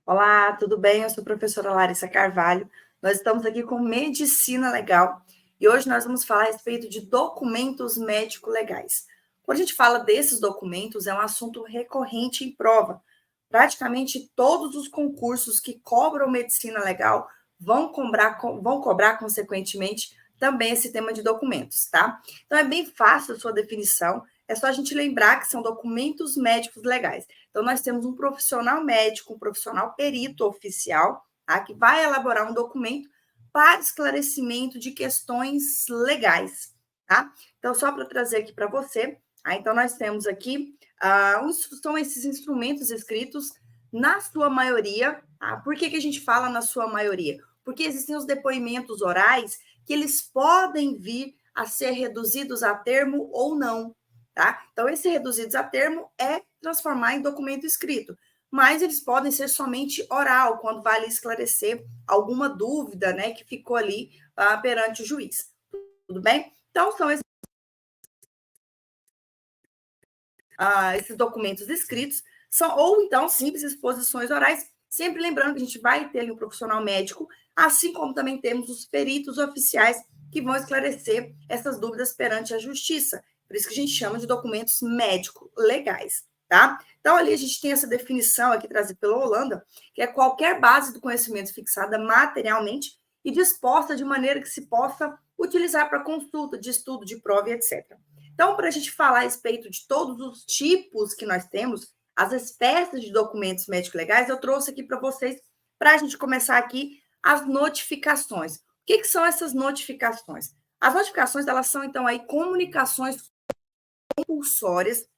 Olá, tudo bem? Eu sou a professora Larissa Carvalho. Nós estamos aqui com Medicina Legal e hoje nós vamos falar a respeito de documentos médico-legais. Quando a gente fala desses documentos, é um assunto recorrente em prova. Praticamente todos os concursos que cobram medicina legal vão cobrar consequentemente, também esse tema de documentos, tá? Então, é bem fácil a sua definição, é só a gente lembrar que são documentos médicos legais. Então, nós temos um profissional médico, um profissional perito oficial, tá? Que vai elaborar um documento para esclarecimento de questões legais, tá? Então, só para trazer aqui para você, então nós temos aqui, são esses instrumentos escritos, na sua maioria, tá? Por que a gente fala na sua maioria? Porque existem os depoimentos orais que eles podem vir a ser reduzidos a termo ou não, tá? Então, esse reduzidos a termo é transformar em documento escrito, mas eles podem ser somente oral, quando vale esclarecer alguma dúvida, né, que ficou ali perante o juiz. Tudo bem? Então, são esses documentos escritos, ou então simples exposições orais, sempre lembrando que a gente vai ter ali um profissional médico, assim como também temos os peritos oficiais que vão esclarecer essas dúvidas perante a justiça. Por isso que a gente chama de documentos médico-legais, tá? Então, ali a gente tem essa definição aqui trazida pela Holanda, que é qualquer base do conhecimento fixada materialmente e disposta de maneira que se possa utilizar para consulta, de estudo, de prova e etc. Então, para a gente falar a respeito de todos os tipos que nós temos, as espécies de documentos médico-legais, eu trouxe aqui para vocês, para a gente começar aqui, as notificações. O que são essas notificações? As notificações, elas são, então, aí comunicações compulsórias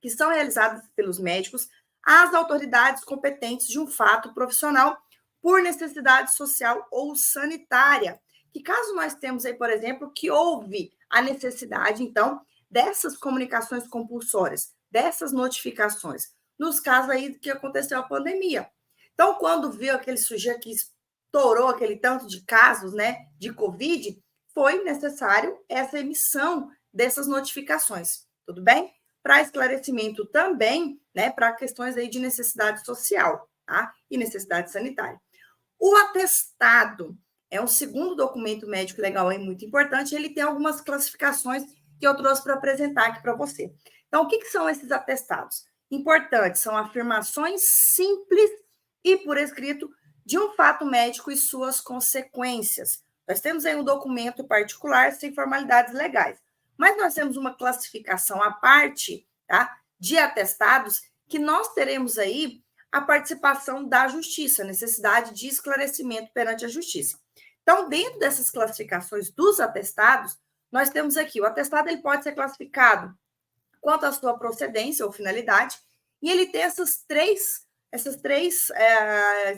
que são realizadas pelos médicos às autoridades competentes de um fato profissional por necessidade social ou sanitária. Que caso nós temos aí, por exemplo, que houve a necessidade, então, dessas comunicações compulsórias, dessas notificações, nos casos aí que aconteceu a pandemia. Então, quando viu aquele sujeito que estourou aquele tanto de casos, né, de Covid, foi necessário essa emissão dessas notificações, tudo bem? Para esclarecimento também, né, para questões aí de necessidade social, tá? E necessidade sanitária. O atestado é um segundo documento médico legal aí muito importante, ele tem algumas classificações que eu trouxe para apresentar aqui para você. Então, o que são esses atestados? Importantes, são afirmações simples e por escrito de um fato médico e suas consequências. Nós temos aí um documento particular sem formalidades legais, mas nós temos uma classificação à parte, tá, de atestados que nós teremos aí a participação da justiça, a necessidade de esclarecimento perante a justiça. Então, dentro dessas classificações dos atestados, nós temos aqui, o atestado ele pode ser classificado quanto à sua procedência ou finalidade, e ele tem essas três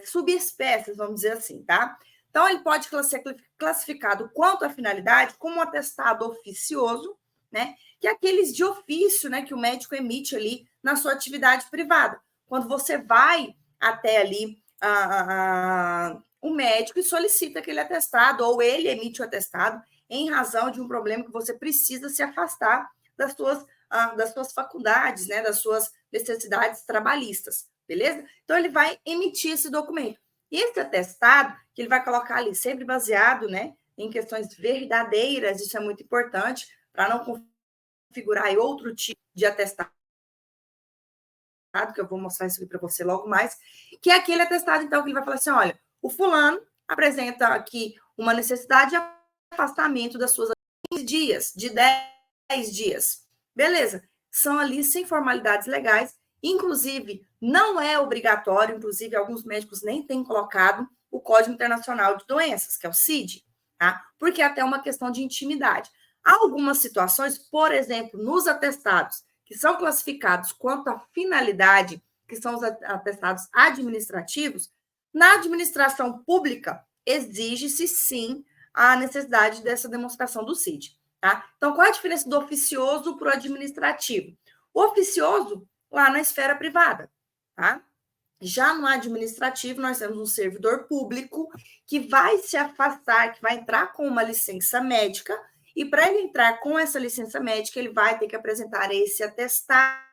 subespécies, vamos dizer assim, tá? Então, ele pode ser classificado quanto à finalidade como um atestado oficioso, né? Que é aqueles de ofício, né? Que o médico emite ali na sua atividade privada. Quando você vai até ali o médico e solicita aquele atestado, ou ele emite o atestado em razão de um problema que você precisa se afastar das suas faculdades, né, das suas necessidades trabalhistas, beleza? Então, ele vai emitir esse documento. E esse atestado, que ele vai colocar ali, sempre baseado, né, em questões verdadeiras, isso é muito importante, para não configurar aí outro tipo de atestado, que eu vou mostrar isso aqui para você logo mais, que é aquele atestado, então, que ele vai falar assim, olha, o fulano apresenta aqui uma necessidade de afastamento das suas 15 dias, de 10 dias. Beleza, são ali sem formalidades legais, inclusive não é obrigatório, inclusive alguns médicos nem têm colocado o Código Internacional de Doenças, que é o CID, tá? Porque é até uma questão de intimidade. Há algumas situações, por exemplo, nos atestados, que são classificados quanto à finalidade, que são os atestados administrativos, na administração pública, exige-se sim a necessidade dessa demonstração do CID. Tá? Então, qual é a diferença do oficioso para o administrativo? O oficioso, lá na esfera privada. Tá? Já no administrativo, nós temos um servidor público que vai se afastar, que vai entrar com uma licença médica, e para ele entrar com essa licença médica, ele vai ter que apresentar esse atestado.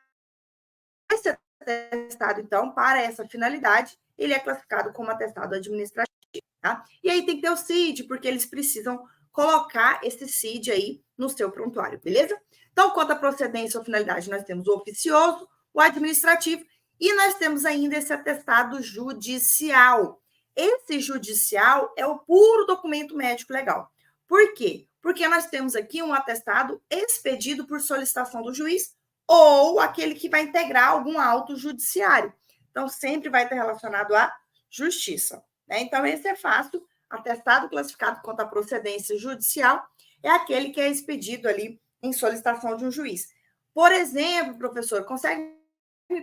Esse atestado, então, para essa finalidade, ele é classificado como atestado administrativo, tá? E aí tem que ter o CID, porque eles precisam colocar esse CID aí no seu prontuário, beleza? Então, quanto à procedência ou finalidade, nós temos o oficioso, o administrativo, e nós temos ainda esse atestado judicial. Esse judicial é o puro documento médico legal. Por quê? Porque nós temos aqui um atestado expedido por solicitação do juiz ou aquele que vai integrar algum auto judiciário. Então, sempre vai estar relacionado à justiça, né? Então, esse é fácil. Atestado classificado quanto à procedência judicial é aquele que é expedido ali em solicitação de um juiz. Por exemplo, professor, consegue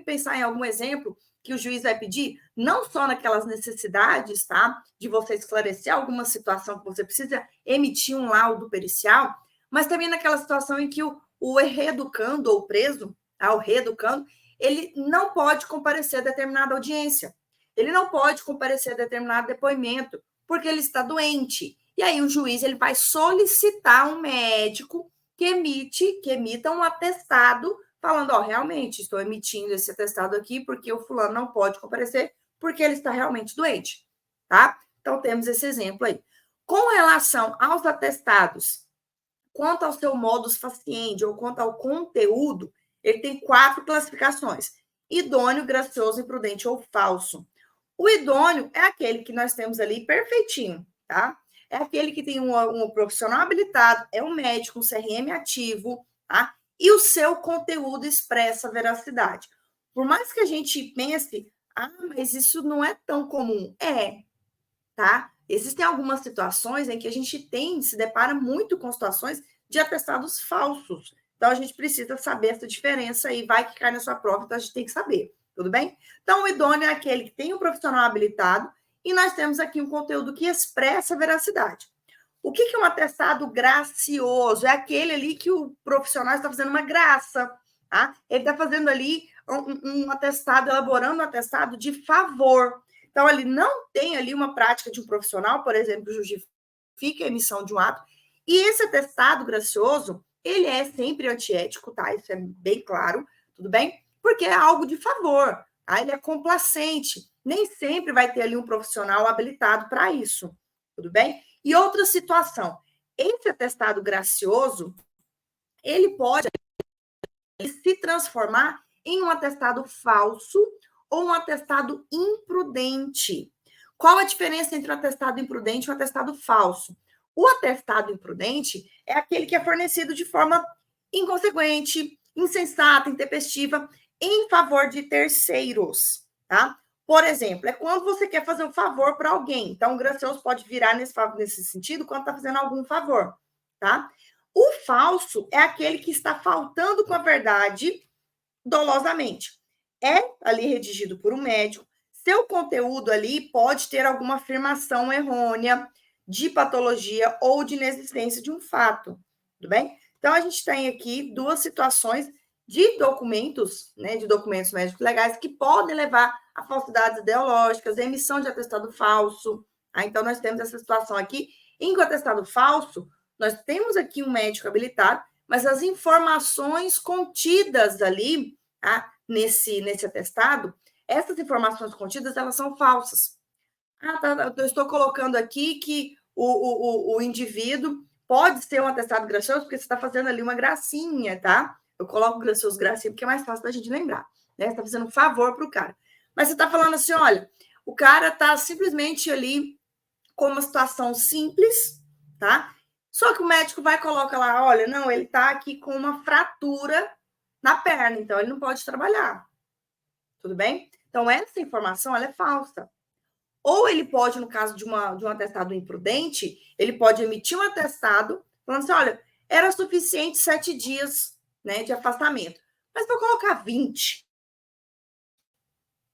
pensar em algum exemplo que o juiz vai pedir? Não só naquelas necessidades, tá? De você esclarecer alguma situação que você precisa emitir um laudo pericial, mas também naquela situação em que o reeducando ou preso, o reeducando, ele não pode comparecer a determinada audiência. Ele não pode comparecer a determinado depoimento, porque ele está doente. E aí o juiz ele vai solicitar um médico que emita um atestado falando, realmente estou emitindo esse atestado aqui porque o fulano não pode comparecer porque ele está realmente doente, tá? Então temos esse exemplo aí. Com relação aos atestados, quanto ao seu modus faciendi ou quanto ao conteúdo, ele tem 4 classificações: idôneo, gracioso, imprudente ou falso. O idôneo é aquele que nós temos ali perfeitinho, tá? É aquele que tem um profissional habilitado, é um médico, um CRM ativo, tá? E o seu conteúdo expressa a veracidade. Por mais que a gente pense, mas isso não é tão comum. Tá? Existem algumas situações em que a gente se depara muito com situações de atestados falsos. Então, a gente precisa saber essa diferença aí, vai que cai na sua prova, então a gente tem que saber, tudo bem? Então, o idôneo é aquele que tem um profissional habilitado e nós temos aqui um conteúdo que expressa a veracidade. O que é um atestado gracioso? É aquele ali que o profissional está fazendo uma graça, tá? Ele está fazendo ali um atestado, elaborando um atestado de favor. Então, ele não tem ali uma prática de um profissional, por exemplo, justifica a emissão de um ato. E esse atestado gracioso, ele é sempre antiético, tá? Isso é bem claro, tudo bem? Porque é algo de favor, tá? Ele é complacente. Nem sempre vai ter ali um profissional habilitado para isso, tudo bem? E outra situação, esse atestado gracioso, ele pode se transformar em um atestado falso ou um atestado imprudente. Qual a diferença entre um atestado imprudente e um atestado falso? O atestado imprudente é aquele que é fornecido de forma inconsequente, insensata, intempestiva, em favor de terceiros, tá? Por exemplo, é quando você quer fazer um favor para alguém. Então, o gracioso pode virar nesse sentido quando está fazendo algum favor, tá? O falso é aquele que está faltando com a verdade dolosamente. É ali redigido por um médico. Seu conteúdo ali pode ter alguma afirmação errônea de patologia ou de inexistência de um fato, tudo bem? Então, a gente tem aqui 2 situações de documentos, né, de documentos médicos legais que podem levar a falsidades ideológicas, a emissão de atestado falso. Tá? Então, nós temos essa situação aqui. Em que o atestado falso, nós temos aqui um médico habilitado, mas as informações contidas ali, tá, nesse atestado, essas informações contidas, elas são falsas. Tá, eu estou colocando aqui que o indivíduo pode ser um atestado gracioso, porque você está fazendo ali uma gracinha, tá? Eu coloco gracioso, gracinha, porque é mais fácil da gente lembrar, né? Você está fazendo um favor para o cara. Mas você está falando assim, olha, o cara está simplesmente ali com uma situação simples, tá? Só que o médico vai colocar lá, olha, não, ele está aqui com uma fratura na perna, então ele não pode trabalhar. Tudo bem? Então, essa informação, ela é falsa. Ou ele pode, no caso de um atestado imprudente, ele pode emitir um atestado falando assim, olha, era suficiente 7 dias, né, de afastamento, mas vou colocar 20.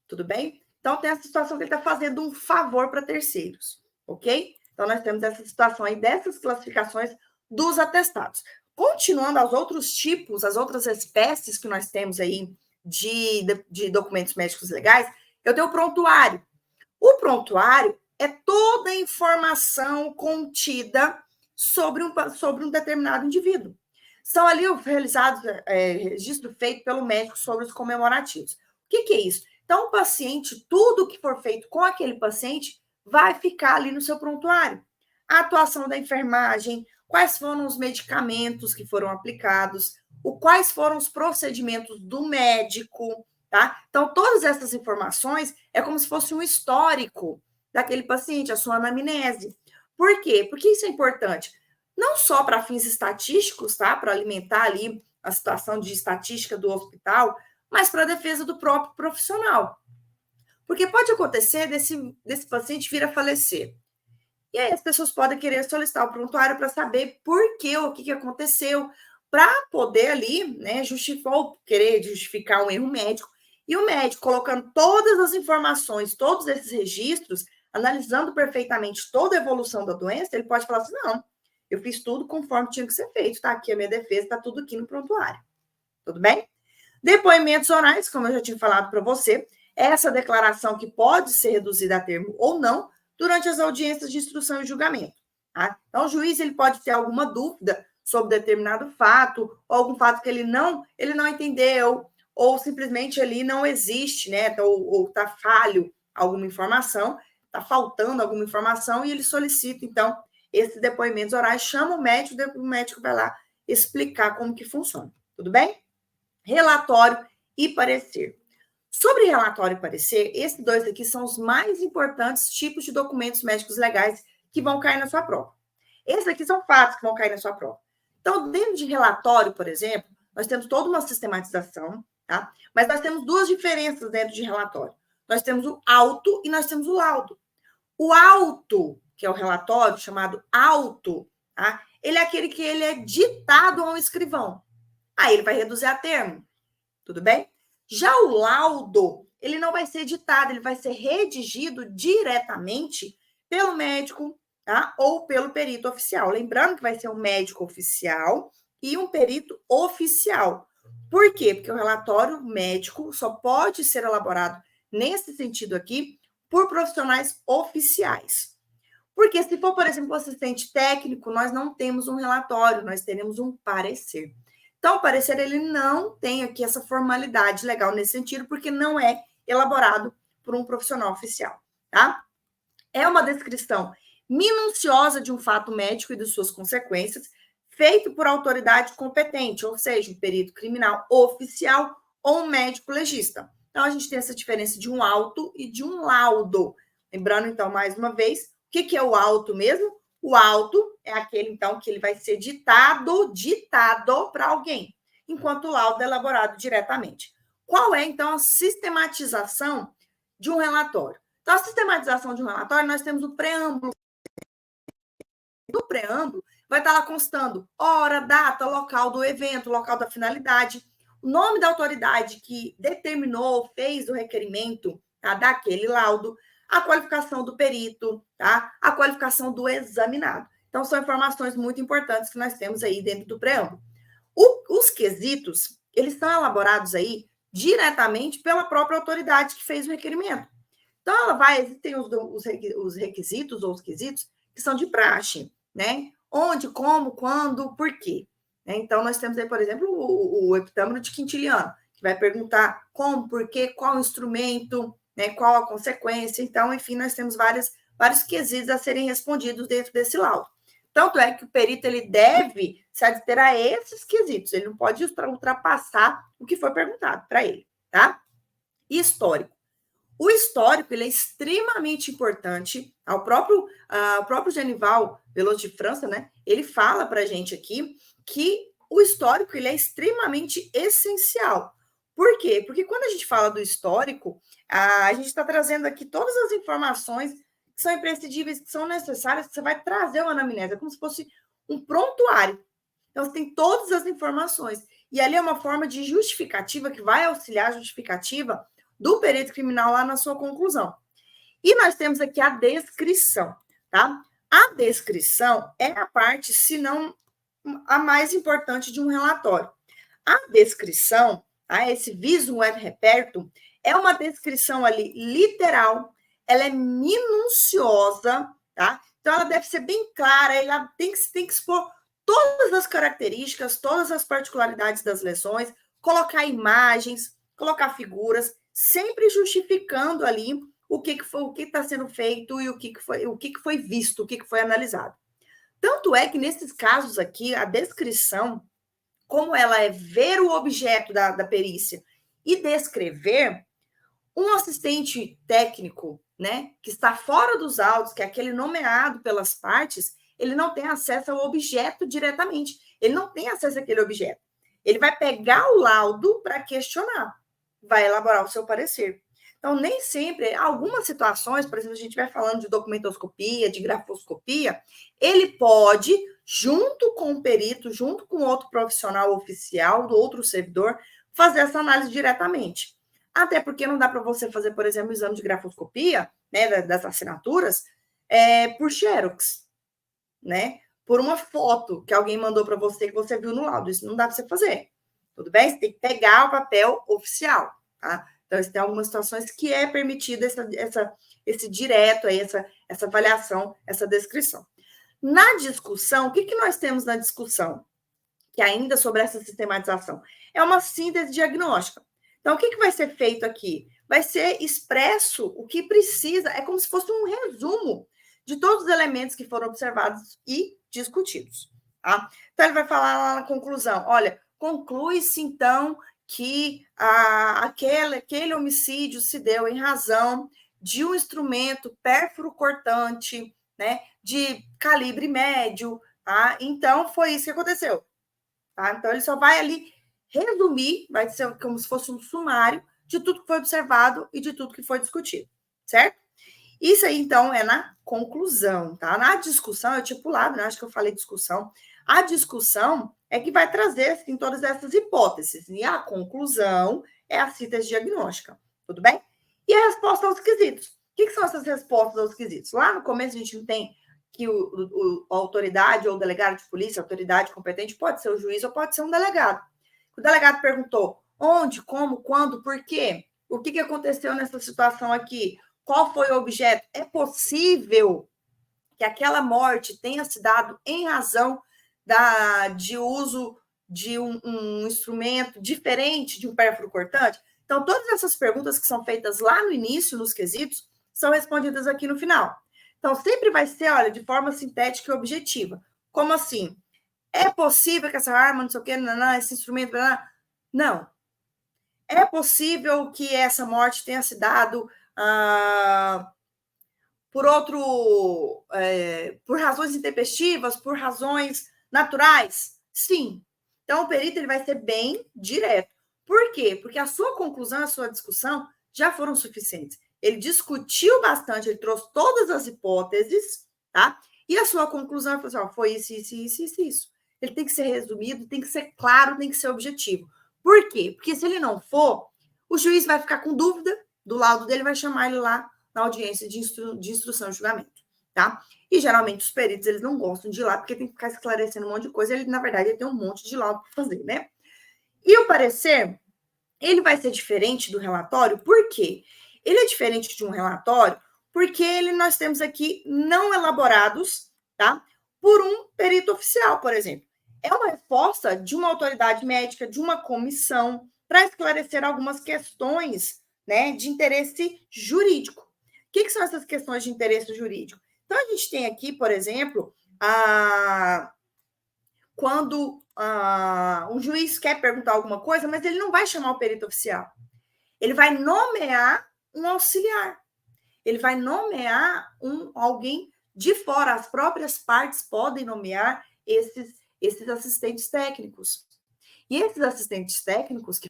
Tudo bem? Então, tem essa situação que ele está fazendo um favor para terceiros, ok? Então, nós temos essa situação aí dessas classificações dos atestados. Continuando aos outros tipos, as outras espécies que nós temos aí de documentos médicos legais, eu tenho o prontuário. O prontuário é toda a informação contida sobre um determinado indivíduo. São ali realizados registro feito pelo médico sobre os comemorativos. que é isso? Então, o paciente, tudo que for feito com aquele paciente vai ficar ali no seu prontuário. A atuação da enfermagem, quais foram os medicamentos que foram aplicados, quais foram os procedimentos do médico, tá? Então, todas essas informações é como se fosse um histórico daquele paciente, a sua anamnese. Por quê? Porque isso é importante. Não só para fins estatísticos, tá? Para alimentar ali a situação de estatística do hospital, mas para a defesa do próprio profissional. Porque pode acontecer desse paciente vir a falecer. E aí as pessoas podem querer solicitar o prontuário para saber por quê, o que aconteceu, para poder ali, né, querer justificar um erro médico. E o médico, colocando todas as informações, todos esses registros, analisando perfeitamente toda a evolução da doença, ele pode falar assim, não, eu fiz tudo conforme tinha que ser feito, está aqui a minha defesa, está tudo aqui no prontuário. Tudo bem? Depoimentos orais, como eu já tinha falado para você, essa declaração que pode ser reduzida a termo ou não durante as audiências de instrução e julgamento. Tá? Então, o juiz ele pode ter alguma dúvida sobre determinado fato, ou algum fato que ele não entendeu, ou simplesmente ele não existe, né? Ou está falho alguma informação, está faltando alguma informação, e ele solicita, então, esses depoimentos orais, chama o médico vai lá explicar como que funciona. Tudo bem? Relatório e parecer. Sobre relatório e parecer, esses dois aqui são os mais importantes tipos de documentos médicos legais que vão cair na sua prova. Esses aqui são fatos que vão cair na sua prova. Então, dentro de relatório, por exemplo, nós temos toda uma sistematização, tá? Mas nós temos duas diferenças dentro de relatório. Nós temos o auto e nós temos o laudo. O auto, que é o relatório, chamado auto, tá? Ele é aquele que ele é ditado a um escrivão. Aí ele vai reduzir a termo, tudo bem? Já o laudo, ele não vai ser editado, ele vai ser redigido diretamente pelo médico, tá? Ou pelo perito oficial. Lembrando que vai ser um médico oficial e um perito oficial. Por quê? Porque o relatório médico só pode ser elaborado nesse sentido aqui por profissionais oficiais. Porque se for, por exemplo, um assistente técnico, nós não temos um relatório, nós teremos um parecer. Então, o parecer ele não tem aqui essa formalidade legal nesse sentido, porque não é elaborado por um profissional oficial, tá? É uma descrição minuciosa de um fato médico e de suas consequências, feito por autoridade competente, ou seja, um perito criminal oficial ou um médico legista. Então, a gente tem essa diferença de um auto e de um laudo. Lembrando, então, mais uma vez, o que é o auto mesmo? O auto é aquele, então, que ele vai ser ditado para alguém, enquanto o laudo é elaborado diretamente. Qual é, então, a sistematização de um relatório? Então, a sistematização de um relatório, nós temos o preâmbulo. No preâmbulo, vai estar lá constando hora, data, local do evento, local da finalidade, o nome da autoridade que determinou, fez o requerimento, tá, daquele laudo, a qualificação do perito, tá? A qualificação do examinado. Então, são informações muito importantes que nós temos aí dentro do preâmbulo. Os quesitos, eles são elaborados aí diretamente pela própria autoridade que fez o requerimento. Então, existem os requisitos ou os quesitos que são de praxe, né? Onde, como, quando, por quê. Então, nós temos aí, por exemplo, o epitâmero de Quintiliano, que vai perguntar como, por quê, qual o instrumento, né, qual a consequência. Então, enfim, nós temos vários quesitos a serem respondidos dentro desse laudo. Tanto é que o perito ele deve se ater a esses quesitos, ele não pode ultrapassar o que foi perguntado para ele, tá? E histórico. O histórico ele é extremamente importante. O próprio Genival Veloso de França, né? Ele fala para a gente aqui que o histórico ele é extremamente essencial. Por quê? Porque quando a gente fala do histórico, a gente está trazendo aqui todas as informações que são imprescindíveis, que são necessárias, que você vai trazer uma anamnese, é como se fosse um prontuário. Então, você tem todas as informações. E ali é uma forma de justificativa que vai auxiliar a justificativa do perito criminal lá na sua conclusão. E nós temos aqui a descrição, tá? A descrição é a parte, se não a mais importante de um relatório. A descrição, tá? Esse visum et repertum, é uma descrição ali literal, ela é minuciosa, tá? Então, ela deve ser bem clara, ela tem que expor todas as características, todas as particularidades das lesões, colocar imagens, colocar figuras, sempre justificando ali o que foi, o que está sendo feito e o que foi visto, o que foi analisado. Tanto é que nesses casos aqui, a descrição, como ela é ver o objeto da perícia e descrever, um assistente técnico, né, que está fora dos autos, que é aquele nomeado pelas partes, ele não tem acesso ao objeto diretamente. Ele não tem acesso àquele objeto. Ele vai pegar o laudo para questionar, vai elaborar o seu parecer. Então, nem sempre, algumas situações, por exemplo, a gente vai falando de documentoscopia, de grafoscopia, ele pode, junto com o perito, junto com outro profissional oficial, do outro servidor, fazer essa análise diretamente. Até porque não dá para você fazer, por exemplo, o exame de grafoscopia, né, das assinaturas, por xerox, né? Por uma foto que alguém mandou para você, que você viu no laudo. Isso não dá para você fazer. Tudo bem? Você tem que pegar o papel oficial, tá? Então, tem algumas situações que é permitida esse direto, aí, essa avaliação, essa descrição. Na discussão, o que nós temos na discussão? Que ainda sobre essa sistematização? É uma síntese diagnóstica. Então, o que vai ser feito aqui? Vai ser expresso o que precisa, é como se fosse um resumo de todos os elementos que foram observados e discutidos. Tá? Então, ele vai falar lá na conclusão, olha, conclui-se, então, que aquele homicídio se deu em razão de um instrumento pérfuro cortante, né, de calibre médio, tá? Então, foi isso que aconteceu. Tá? Então, ele só vai ali resumir, vai ser como se fosse um sumário de tudo que foi observado e de tudo que foi discutido, certo? Isso aí, então, é na conclusão, tá? Na discussão, eu tinha pulado, né? Acho que eu falei discussão. A discussão é que vai trazer, assim, todas essas hipóteses. E a conclusão é a síntese diagnóstica, tudo bem? E a resposta aos quesitos. O que são essas respostas aos quesitos? Lá no começo, a gente não tem que a autoridade ou o delegado de polícia, a autoridade competente, pode ser o juiz ou pode ser um delegado. O delegado perguntou onde, como, quando, por quê? O que aconteceu nessa situação aqui? Qual foi o objeto? É possível que aquela morte tenha se dado em razão de uso de um instrumento diferente de um pérfuro cortante? Então, todas essas perguntas que são feitas lá no início, nos quesitos, são respondidas aqui no final. Então, sempre vai ser, olha, de forma sintética e objetiva. Como assim? É possível que essa arma, não sei o quê, esse instrumento, não. É possível que essa morte tenha se dado por razões intempestivas, por razões naturais? Sim. Então, o perito ele vai ser bem direto. Por quê? Porque a sua conclusão, a sua discussão já foram suficientes. Ele discutiu bastante, ele trouxe todas as hipóteses, tá? E a sua conclusão foi isso, isso, isso, isso, isso. Ele tem que ser resumido, tem que ser claro, tem que ser objetivo. Por quê? Porque se ele não for, o juiz vai ficar com dúvida do laudo dele, vai chamar ele lá na audiência de instrução de julgamento, tá? E geralmente os peritos, eles não gostam de ir lá, porque tem que ficar esclarecendo um monte de coisa, ele, na verdade, ele tem um monte de laudo para fazer, né? E o parecer, ele vai ser diferente do relatório, por quê? Ele é diferente de um relatório porque nós temos aqui não elaborados, tá? Por um perito oficial, por exemplo. É uma resposta de uma autoridade médica, de uma comissão, para esclarecer algumas questões, né, de interesse jurídico. O que são essas questões de interesse jurídico? Então, a gente tem aqui, por exemplo, quando um juiz quer perguntar alguma coisa, mas ele não vai chamar o perito oficial. Ele vai nomear um auxiliar. Ele vai nomear alguém de fora. As próprias partes podem nomear esses assistentes técnicos. E esses assistentes técnicos, que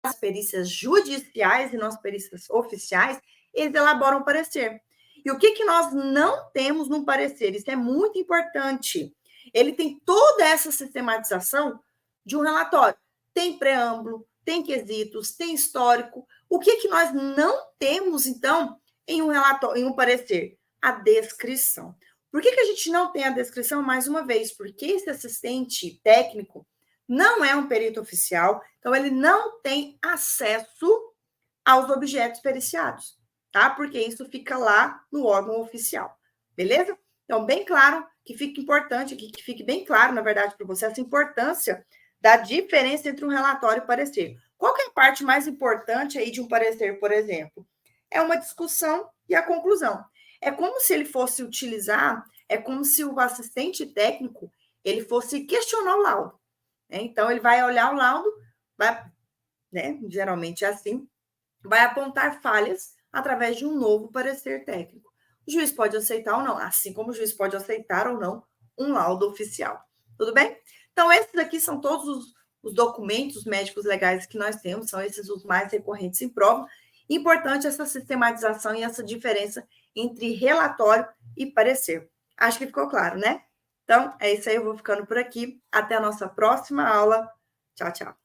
fazem as perícias judiciais e não as perícias oficiais, eles elaboram o parecer. E o que nós não temos no parecer? Isso é muito importante. Ele tem toda essa sistematização de um relatório. Tem preâmbulo, tem quesitos, tem histórico. O que nós não temos, então, em um relatório, em um parecer? A descrição. Por que a gente não tem a descrição? Mais uma vez, porque esse assistente técnico não é um perito oficial, então ele não tem acesso aos objetos periciados, tá? Porque isso fica lá no órgão oficial, beleza? Então, bem claro, que fique importante aqui, que fique bem claro, na verdade, para você, essa importância da diferença entre um relatório e parecer. Qual que é a parte mais importante aí de um parecer, por exemplo, é uma discussão e a conclusão. É como se ele fosse utilizar, é como se o assistente técnico ele fosse questionar o laudo. Né? Então, ele vai olhar o laudo, vai, né, geralmente é assim, vai apontar falhas através de um novo parecer técnico. O juiz pode aceitar ou não, assim como o juiz pode aceitar ou não um laudo oficial. Tudo bem? Então, esses aqui são todos os documentos médicos legais que nós temos, são esses os mais recorrentes em prova. Importante essa sistematização e essa diferença entre relatório e parecer. Acho que ficou claro, né? Então, é isso aí, eu vou ficando por aqui. Até a nossa próxima aula. Tchau, tchau.